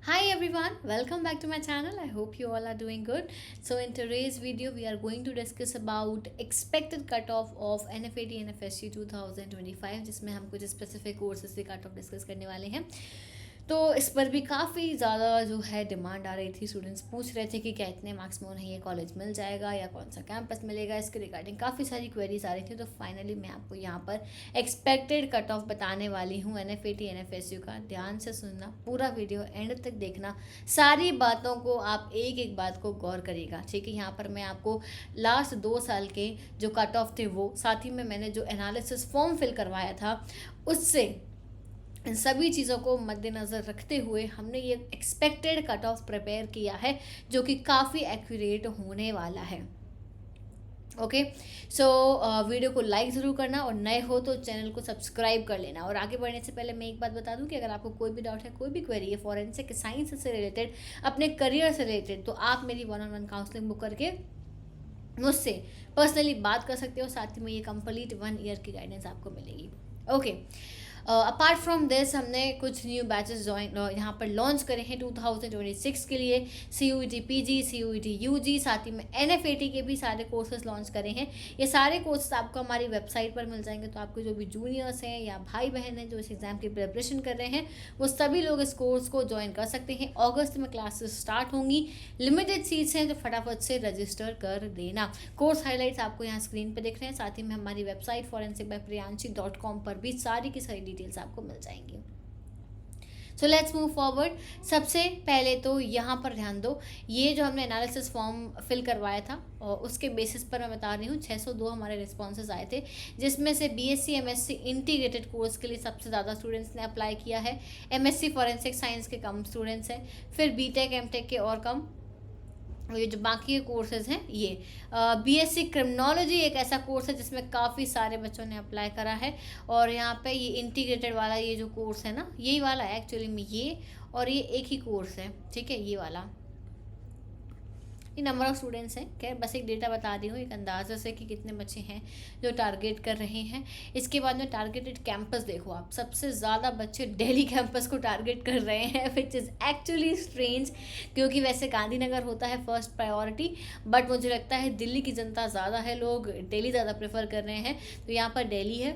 Hi everyone, welcome back to my channel. I hope you all are doing good. So in today's video we are going to discuss about expected cutoff of NFAT NFSU 2025 जिसमें हम कुछ specific courses के cut off discuss करने वाले हैं। तो इस पर भी काफ़ी ज़्यादा जो है डिमांड आ रही थी। स्टूडेंट्स पूछ रहे थे कि क्या इतने मार्क्स में उन्हें ये कॉलेज मिल जाएगा या कौन सा कैंपस मिलेगा, इसके रिगार्डिंग काफ़ी सारी क्वेरीज आ रही थी। तो फाइनली मैं आपको यहाँ पर एक्सपेक्टेड कट ऑफ बताने वाली हूँ NFAT NFSU का। ध्यान से सुनना, पूरा वीडियो एंड तक देखना, सारी बातों को आप एक एक बात को गौर करिएगा, ठीक है। यहाँ पर मैं आपको लास्ट 2 साल के जो कट ऑफ थे वो, साथ ही में मैंने जो एनालिसिस फॉर्म फिल करवाया था उससे, इन सभी चीज़ों को मद्देनज़र रखते हुए हमने ये एक्सपेक्टेड कट ऑफ प्रिपेयर किया है जो कि काफ़ी एक्यूरेट होने वाला है। ओके, सो वीडियो को लाइक ज़रूर करना और नए हो तो चैनल को सब्सक्राइब कर लेना। और आगे बढ़ने से पहले मैं एक बात बता दूं कि अगर आपको कोई भी डाउट है, कोई भी क्वेरी है फॉरेंसिक साइंस से रिलेटेड, अपने करियर से रिलेटेड, तो आप मेरी 1-on-1 काउंसलिंग बुक करके मुझसे पर्सनली बात कर सकते हो। साथ ही में ये कंप्लीट 1 ईयर की गाइडेंस आपको मिलेगी। ओके, अपार्ट फ्रॉम दिस हमने कुछ न्यू बैचेस ज्वाइन यहाँ पर लॉन्च करे हैं 2026 के लिए। CUET PG, CUET UG, साथ ही में NFAT के भी सारे कोर्सेज लॉन्च करे हैं। ये सारे कोर्सेज आपको हमारी वेबसाइट पर मिल जाएंगे। तो आपके जो भी जूनियर्स हैं या भाई बहन हैं जो इस एग्ज़ाम की प्रिपरेशन कर रहे हैं, वो सभी लोग इस कोर्स को ज्वाइन कर सकते हैं। अगस्त में क्लासेस स्टार्ट होंगी, लिमिटेड सीट्स हैं, तो फटाफट से रजिस्टर कर देना। कोर्स हाईलाइट्स आपको यहाँ स्क्रीन पर दिख रहे हैं। साथ ही में हमारी वेबसाइट forensic.priyanshi.com पर भी सारी की सारी डिटेल्स आपको मिल जाएंगी। So let's move forward. सबसे पहले तो यहाँ पर ध्यान दो, ये जो हमने एनालिसिस फॉर्म फिल करवाया था और उसके बेसिस पर मैं बता रही हूँ 602 हमारे रिस्पॉन्सेज आए थे, जिसमें से BSc MSc इंटीग्रेटेड कोर्स के लिए सबसे ज़्यादा स्टूडेंट्स ने अप्लाई किया है। MSc फॉरेंसिक साइंस के कम स्टूडेंट्स हैं, फिर BTech MTech के और कम। ये जो बाकी के कोर्सेज हैं, ये BSc क्रिमिनोलॉजी एक ऐसा कोर्स है जिसमें काफ़ी सारे बच्चों ने अप्लाई करा है। और यहाँ पे ये इंटीग्रेटेड वाला ये जो कोर्स है ना, यही वाला है एक्चुअली में ये, और ये एक ही कोर्स है, ठीक है, ये वाला। ये नंबर ऑफ स्टूडेंट्स हैं, खैर बस एक डेटा बता रही हूँ एक अंदाज़े से कि कितने बच्चे हैं जो टारगेट कर रहे हैं। इसके बाद में टारगेटेड कैंपस देखो आप, सबसे ज़्यादा बच्चे दिल्ली कैंपस को टारगेट कर रहे हैं, विच इज़ एक्चुअली स्ट्रेंज, क्योंकि वैसे गांधीनगर होता है फर्स्ट प्रायोरिटी, बट मुझे लगता है दिल्ली की जनता ज़्यादा है, लोग दिल्ली ज़्यादा प्रेफर कर रहे हैं। तो यहाँ पर दिल्ली है,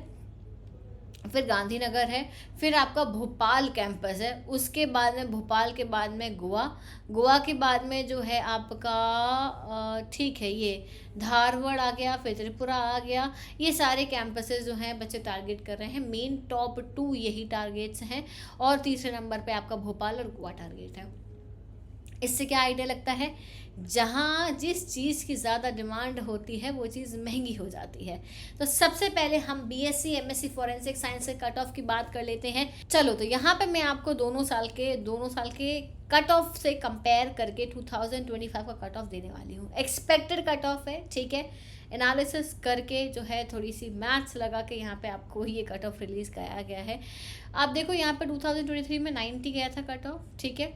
फिर गांधीनगर है, फिर आपका भोपाल कैंपस है, उसके बाद में भोपाल के बाद में गोवा, गोवा के बाद में जो है आपका ठीक है ये धारवाड़ आ गया, फिर त्रिपुरा आ गया। ये सारे कैंपसेस जो हैं बच्चे टारगेट कर रहे हैं। मेन टॉप 2 यही टारगेट्स हैं और तीसरे नंबर पे आपका भोपाल और गोवा टारगेट है। इससे क्या आइडिया लगता है, जहाँ जिस चीज़ की ज़्यादा डिमांड होती है वो चीज़ महंगी हो जाती है। तो सबसे पहले हम BSc MSc फॉरेंसिक साइंस के कट ऑफ की बात कर लेते हैं। चलो, तो यहाँ पे मैं आपको दोनों साल के कट ऑफ से कंपेयर करके 2025 का कट ऑफ देने वाली हूँ। एक्सपेक्टेड कट ऑफ है, ठीक है, एनालिसिस करके जो है थोड़ी सी मैथ्स लगा के यहाँ पे आपको ये कट ऑफ रिलीज़ कराया गया है। आप देखो यहाँ पे 2023 में 90 गया था कट ऑफ, ठीक है,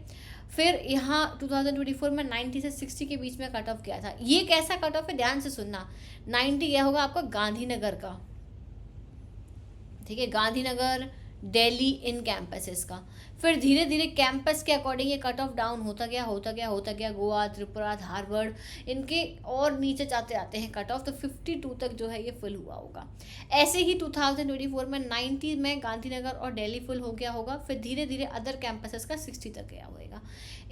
फिर यहाँ 2024 में 90 से 60 के बीच में कट ऑफ किया था। ये कैसा कट ऑफ है, ध्यान से सुनना। 90 गया होगा आपका गांधीनगर का, ठीक है, गांधीनगर दिल्ली इन कैंपसेस का। फिर धीरे धीरे कैंपस के अकॉर्डिंग ये कट ऑफ डाउन होता गया। गोवा, त्रिपुरा, धारवाड़, इनके और नीचे जाते जाते हैं कट ऑफ, तो 52 तक जो है ये फुल हुआ होगा। ऐसे ही 2024 में 90 में गांधीनगर और दिल्ली फुल हो गया होगा, फिर धीरे धीरे अदर कैंपसेस का 60 तक गया होगा।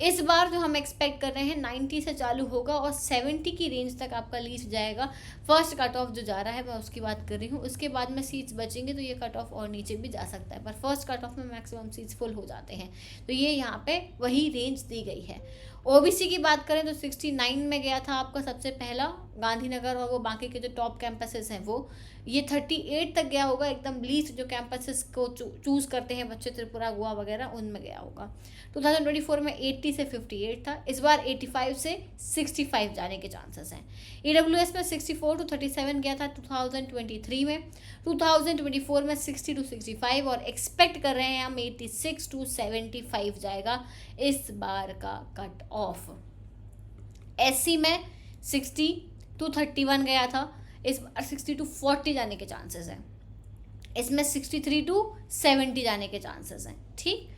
इस बार जो हम एक्सपेक्ट कर रहे हैं 90 से चालू होगा और 70 की रेंज तक आपका लीस्ट जाएगा। फर्स्ट कट ऑफ जो जा रहा है मैं उसकी बात कर रही हूँ, उसके बाद में सीट्स बचेंगे तो ये कट ऑफ और नीचे भी जा सकता है, पर फर्स्ट कट ऑफ में मैक्सिमम सीट्स फुल हो जाते हैं। तो ये यहाँ पे वही रेंज दी गई है। OBC की बात करें तो 69 में गया था आपका सबसे पहला गांधीनगर, और वो बाकी के जो टॉप कैंपसेस हैं वो ये 38 तक गया होगा। एकदम लीस्ट जो कैंपसेस को चूज करते हैं बच्चे, त्रिपुरा, गोवा वगैरह, उनमें गया होगा। 2024 में 80 से 58 था, इस बार 85 से 65 जाने के चांसेस हैं। EWS में 64 to 37 गया था 2023 में, 2024 में 60 to 65, और एक्सपेक्ट कर रहे हैं हम 86 to 75 जाएगा इस बार का कट ऑफ। SC में 60 to 31 गया था, इस बार 60 to 40 जाने के चांसेस हैं। इसमें 63 to 70 जाने के चांसेस हैं, ठीक।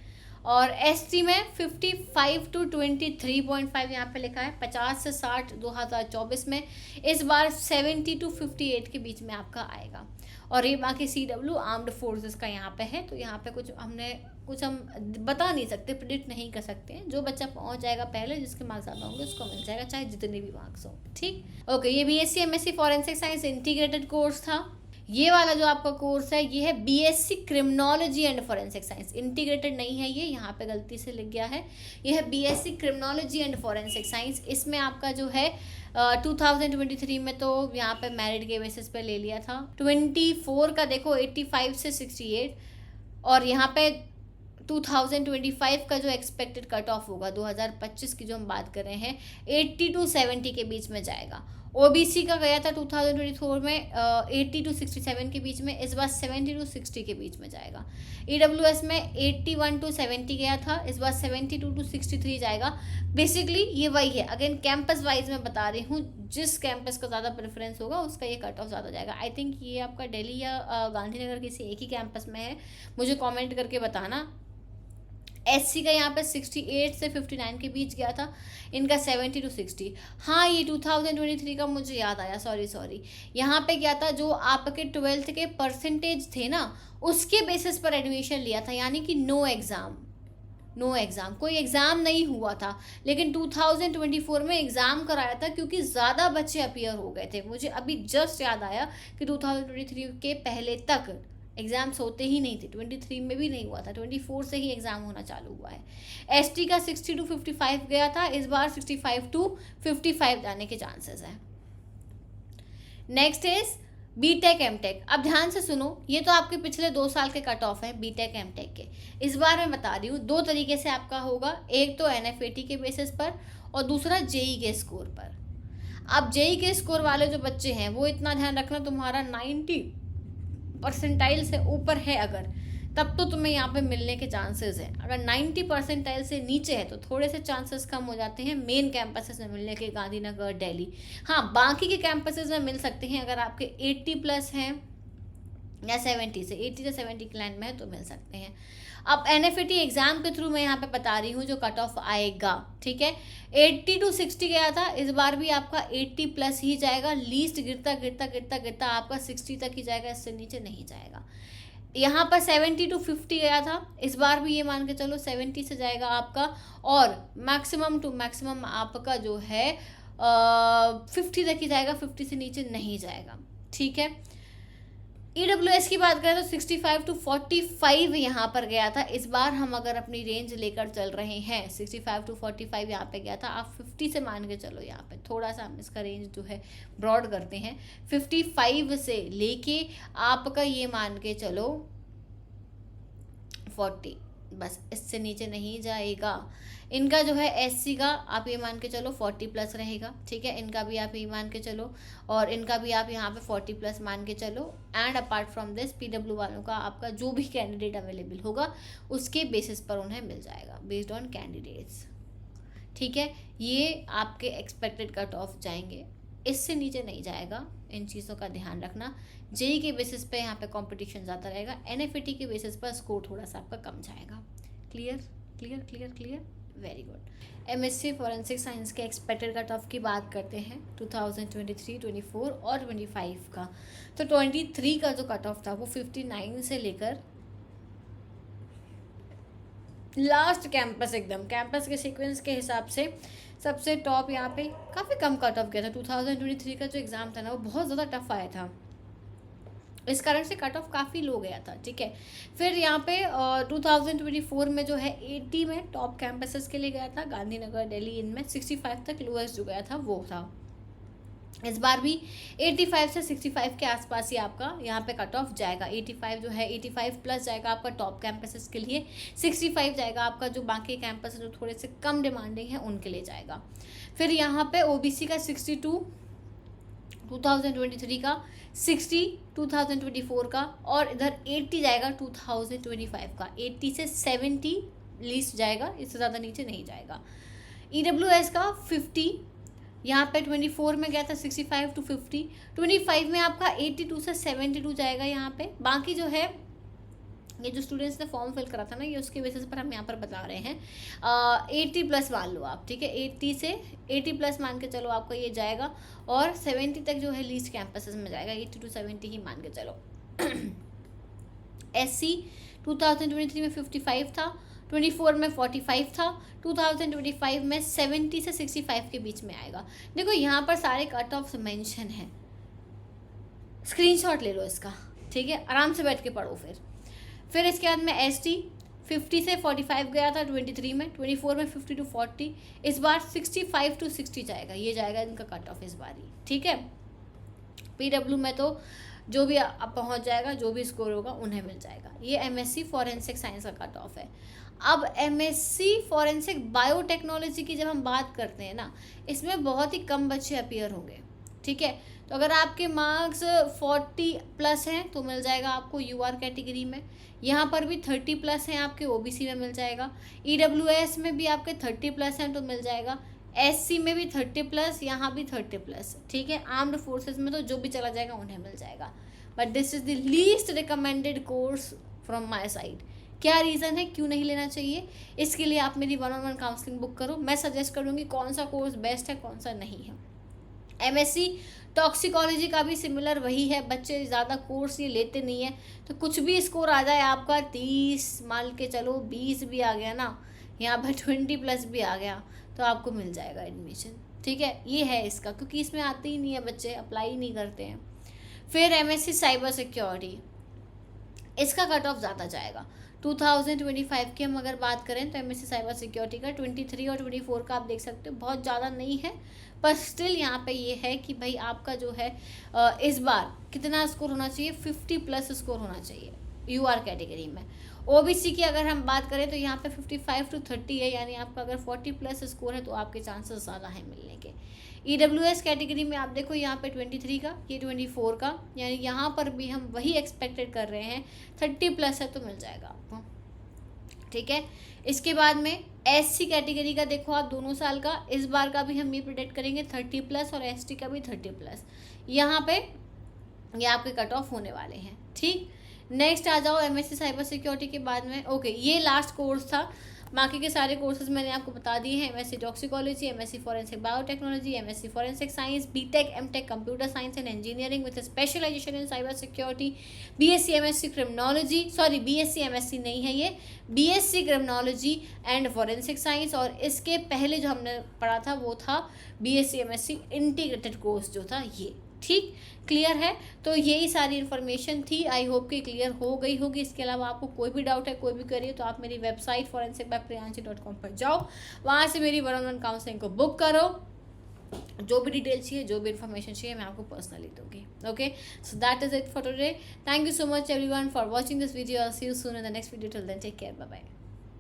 और एसटी में 55 टू 23.5 यहाँ पे लिखा है। 50 से 60 2024 में। इस बार 70 टू 58 के बीच में आपका आएगा। और ये बाकी CW आर्म्ड फोर्सेस का यहाँ पे है। तो यहाँ पे कुछ हम बता नहीं सकते, प्रिडिक्ट नहीं कर सकते हैं। जो बच्चा पहुँच जाएगा पहले, जिसके मार्क्स ज़्यादा होंगे उसको मिल जाएगा, चाहे जितने भी मार्क्स हो। ठीक, ओके। ये BSc MSc forensic science integrated course था। ये वाला जो आपका कोर्स है ये है BSc criminology and forensic science. Integrated नहीं है ये, यहाँ पे गलती से लिख गया है। ये है BSc criminology and forensic science. इसमें आपका जो है 2023 में तो यहाँ पे मेरिट के बेसिस पे ले लिया था। 24 का देखो 85 से 68, और यहाँ पे 2025 का जो एक्सपेक्टेड कट ऑफ होगा 2025 की जो हम बात कर रहे हैं 80 टू 70 के बीच में जाएगा। OBC का गया था 2024 में 80 टू 67 के बीच में, इस बार 70 टू 60 के बीच में जाएगा। EWS में 81 टू 70 गया था, इस बार 72 टू 63 जाएगा। बेसिकली ये वही है, अगेन कैंपस वाइज मैं बता रही हूँ, जिस कैंपस का ज़्यादा प्रेफरेंस होगा उसका ये कट ऑफ ज़्यादा जाएगा। आई थिंक ये आपका दिल्ली या गांधीनगर किसी एक ही कैंपस में है, मुझे कॉमेंट करके बताना। SC का यहाँ पे 68 से 59 के बीच गया था, इनका 70 टू 60। हाँ, ये 2023 का मुझे याद आया, सॉरी यहाँ पे क्या था, जो आपके 12th के परसेंटेज थे ना, उसके बेसिस पर एडमिशन लिया था, यानी कि नो एग्ज़ाम, कोई एग्ज़ाम नहीं हुआ था। लेकिन 2024 में एग्ज़ाम कराया था क्योंकि ज़्यादा बच्चे अपीयर हो गए थे। मुझे अभी जस्ट याद आया कि 2023 के पहले तक एग्ज़ाम्स होते ही नहीं थे, 23 में भी नहीं हुआ था, 24 से ही एग्ज़ाम होना चालू हुआ है। ST का 60 टू 55 गया था, इस बार 65 टू 55 जाने के चांसेस हैं। Next is BTech MTech। अब ध्यान से सुनो, ये तो आपके पिछले 2 साल के कट ऑफ है BTech MTech के। इस बार मैं बता रही हूँ 2 तरीके से आपका होगा, एक तो NFAT के बेसिस पर और दूसरा JEE के स्कोर पर। अब JEE के स्कोर वाले जो बच्चे हैं वो इतना ध्यान रखना, तुम्हारा 90 परसेंटाइल से ऊपर है अगर, तब तो तुम्हें यहाँ पे मिलने के चांसेस हैं। अगर 90 परसेंटाइल से नीचे है तो थोड़े से चांसेस कम हो जाते हैं मेन कैंपसेस में मिलने के, गांधीनगर, दिल्ली। हाँ, बाकी के कैंपसेस में मिल सकते हैं अगर आपके 80 प्लस हैं या 70 से 80 से 70 की लाइन में है तो मिल सकते हैं। अब NFAT एग्ज़ाम के थ्रू मैं यहाँ पे बता रही हूँ जो कट ऑफ आएगा, ठीक है। 80 टू 60 गया था, इस बार भी आपका 80 प्लस ही जाएगा। लीस्ट गिरता आपका 60 तक ही जाएगा, इससे नीचे नहीं जाएगा। यहाँ पर 70 टू 50 गया था, इस बार भी ये मान के चलो 70 से जाएगा आपका, और मैक्सिमम टू मैक्सिमम आपका जो है 50 तक ही जाएगा, 50 से नीचे नहीं जाएगा, ठीक है। EWS की बात करें तो 65 टू 45 यहाँ पर गया था। इस बार हम अगर अपनी रेंज लेकर चल रहे हैं 65 टू 45 यहाँ पे गया था, आप 50 से मान के चलो। यहाँ पे थोड़ा सा हम इसका रेंज जो है ब्रॉड करते हैं, 55 से लेके आपका ये मान के चलो 40, बस इससे नीचे नहीं जाएगा। इनका जो है SC का आप ये मान के चलो 40 प्लस रहेगा, ठीक है। इनका भी आप ये मान के चलो, और इनका भी आप यहाँ पे 40 प्लस मान के चलो। And apart from this PW वालों का आपका जो भी कैंडिडेट अवेलेबल होगा उसके बेसिस पर उन्हें मिल जाएगा, बेस्ड ऑन कैंडिडेट्स, ठीक है। ये आपके एक्सपेक्टेड कट ऑफ जाएंगे, इससे नीचे नहीं जाएगा, इन चीज़ों का ध्यान रखना। JEE के बेसिस पे यहाँ पे कंपटीशन ज़्यादा रहेगा, NFAT के बेसिस पर स्कोर थोड़ा सा आपका कम जाएगा। Clear, very good. MSc forensic science के एक्सपेक्टेड कट ऑफ की बात करते हैं 2023, 24 और 25 का। तो 23 का जो कट ऑफ था वो 59 से लेकर लास्ट कैंपस, एकदम कैंपस के सीक्वेंस के हिसाब से सबसे टॉप यहाँ पे काफ़ी कम कट ऑफ गया था। 2023 का जो एग्ज़ाम था ना वो बहुत ज़्यादा टफ आया था, इस कारण से कट ऑफ काफ़ी लो गया था, ठीक है। फिर यहाँ पे 2024 में जो है 80 में टॉप कैंपसेस के लिए गया था, गांधीनगर, दिल्ली, इनमें 65 तक लोएस्ट जो गया था वो था। इस बार भी 85 से 65 के आसपास ही आपका यहाँ पे कट ऑफ जाएगा। 85 जो है 85 प्लस जाएगा आपका टॉप कैंपसेस के लिए, 65 जाएगा आपका जो बाकी कैंपस जो थोड़े से कम डिमांडिंग है उनके लिए जाएगा। फिर यहाँ पे OBC का 62 2023 का, 60 2024 का, और इधर 80 जाएगा 2025 का। 80 से 70 लीस्ट जाएगा, इससे ज़्यादा नीचे नहीं जाएगा। EWS का 50 यहाँ पे 24 में गया था 65 टू 50, 25 में आपका 82 से 72 जाएगा यहाँ पे। बाकी जो है ये जो स्टूडेंट्स ने फॉर्म फिल करा था ना, ये उसके बेसिस पर हम यहाँ पर बता रहे हैं। 80+ मान लो आप, ठीक है, 80 मान के चलो आपका ये जाएगा, और 70 तक जो है लीस्ट कैंपसेस में जाएगा, 80 to 70 ही मान के चलो। SC 2023 में 55 था, 24 में 45 था, 2025 में 70 से 65 के बीच में आएगा। देखो यहाँ पर सारे कट ऑफ मेंशन है, स्क्रीनशॉट ले लो इसका, ठीक है, आराम से बैठ के पढ़ो। फिर इसके बाद में ST 50 से 45 गया था 23 में, 24 में 50 to 40, इस बार 65 to 60 जाएगा, ये जाएगा इनका कट ऑफ इस बार ही, ठीक है। PW में तो जो भी अब पहुंच जाएगा, जो भी स्कोर होगा उन्हें मिल जाएगा। ये MSc फॉरेंसिक साइंस का कट ऑफ है। अब MSc फॉरेंसिक बायोटेक्नोलॉजी की जब हम बात करते हैं ना, इसमें बहुत ही कम बच्चे अपीयर होंगे, ठीक है। तो अगर आपके मार्क्स 40+ हैं तो मिल जाएगा आपको UR कैटेगरी में, यहाँ पर भी 30+ हैं आपके OBC में मिल जाएगा, EWS में भी आपके 30+ हैं तो मिल जाएगा, SC में भी 30+, यहाँ भी 30+, ठीक है। आर्म्ड फोर्सेस में तो जो भी चला जाएगा उन्हें मिल जाएगा। But this is the least recommended course from my side. क्या रीज़न है क्यों नहीं लेना चाहिए, इसके लिए आप मेरी 1-on-1 काउंसलिंग बुक करो, मैं सजेस्ट करूँगी कौन सा कोर्स बेस्ट है, कौन सा नहीं है। MSc टॉक्सिकोलॉजी का भी सिमिलर वही है, बच्चे ज़्यादा कोर्स ये लेते नहीं है, तो कुछ भी स्कोर आ जाए आपका 30 मान के चलो, 20 भी आ गया ना, यहाँ पर 20+ भी आ गया, तो आपको मिल जाएगा एडमिशन, ठीक है। ये है इसका, क्योंकि इसमें आते ही नहीं है बच्चे, अप्लाई नहीं करते हैं। फिर MSc साइबर सिक्योरिटी, इसका कट ऑफ ज़्यादा जाएगा। 2025 की हम अगर बात करें तो MSc साइबर सिक्योरिटी का 23 और 24 का आप देख सकते हो, बहुत ज़्यादा नहीं है, पर स्टिल यहाँ पे ये है कि भाई आपका जो है इस बार कितना स्कोर होना चाहिए, 50+ स्कोर होना चाहिए UR कैटेगरी में। OBC की अगर हम बात करें तो यहाँ पे 55 to 30 है, यानी आपका अगर 40+ स्कोर है तो आपके चांसेस ज़्यादा हैं मिलने के। EWS कैटेगरी में आप देखो यहाँ पे 23 का, ये 24 का, यानी यहाँ पर भी हम वही एक्सपेक्टेड कर रहे हैं, 30+ है तो मिल जाएगा आपको, ठीक है। इसके बाद में SC कैटेगरी का देखो आप, दोनों साल का, इस बार का भी हम ये प्रिडिक्ट करेंगे 30+, और ST का भी 30+, यहाँ पे ये आपके कट ऑफ होने वाले हैं, ठीक। नेक्स्ट आ जाओ MSc साइबर सिक्योरिटी के बाद में, ओके ये लास्ट कोर्स था, बाकी के सारे कोर्सेज मैंने आपको बता दिए हैं। MSc toxicology, MSc forensic biotechnology, MSc forensic science, BTech MTech computer science and engineering with specialisation in cyber security, BSc MSc criminology, sorry BSc MSc नहीं है ये, BSc criminology and forensic science, और इसके पहले जो हमने पढ़ा था वो था BSc MSc इंटीग्रेटेड कोर्स जो था ये, ठीक। क्लियर है, तो यही सारी इन्फॉर्मेशन थी, आई होप कि क्लियर हो गई होगी। इसके अलावा आपको कोई भी डाउट है, कोई भी क्वेरी है, तो आप मेरी वेबसाइट forensic-by-priyanshi.com पर जाओ, वहाँ से मेरी 1-on-1 काउंसलिंग को बुक करो, जो भी डिटेल चाहिए, जो भी इन्फॉर्मेशन चाहिए, मैं आपको पर्सनली दूंगी। Okay, so that is it for today. Thank you so much everyone for watching this video. See you soon in the next video. Till then take care, bye bye.